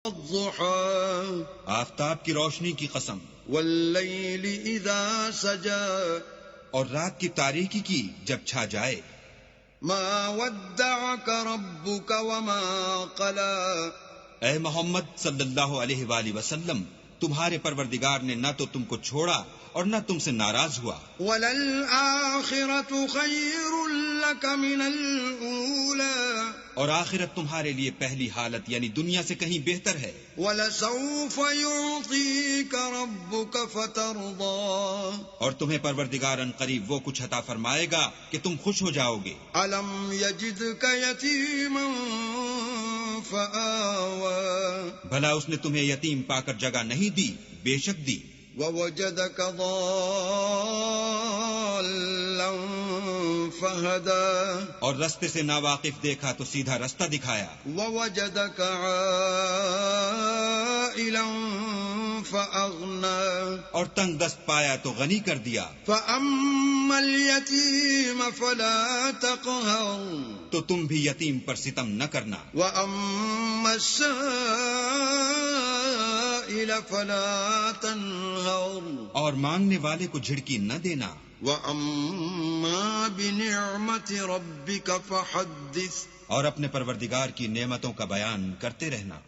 والضحى آفتاب کی روشنی کی قسم، واللیل اذا سجى اور رات کی تاریکی کی جب چھا جائے. ما ودعك ربك وما قلى اے محمد صلی اللہ علیہ وآلہ وسلم، تمہارے پروردگار نے نہ تو تم کو چھوڑا اور نہ تم سے ناراض ہوا. وَلَلْآخِرَةُ خَيْرٌ لَكَ مِنَ الْأُولَى اور آخرت تمہارے لیے پہلی حالت یعنی دنیا سے کہیں بہتر ہے. وَلَسَوْفَ يُعْطِيكَ رَبُّكَ فَتَرْضَى اور تمہیں پروردگار ان قریب وہ کچھ عطا فرمائے گا کہ تم خوش ہو جاؤ گے. أَلَمْ يَجِدْكَ يَتِيمًا فَآوَى بھلا اس نے تمہیں یتیم پا کر جگہ نہیں دی؟ بے شک دی. وَوَجَدَكَ ضَالًّا فَهَدَى اور رستے سے ناواقف دیکھا تو سیدھا رستہ دکھایا. وَوَجَدَكَ عَائِلًا فَأَغْنَى اور تنگ دست پایا تو غنی کر دیا. فَأَمَّا الْيَتِيمَ فَلَا تَقْهَرْ تو تم بھی یتیم پر ستم نہ کرنا. وَأَمَّا السَّائِلَ فَلَا تَنْهَرْ اور مانگنے والے کو جھڑکی نہ دینا. وَأَمَّا بِنِعْمَةِ رَبِّكَ فَحَدِّثْ اور اپنے پروردگار کی نعمتوں کا بیان کرتے رہنا.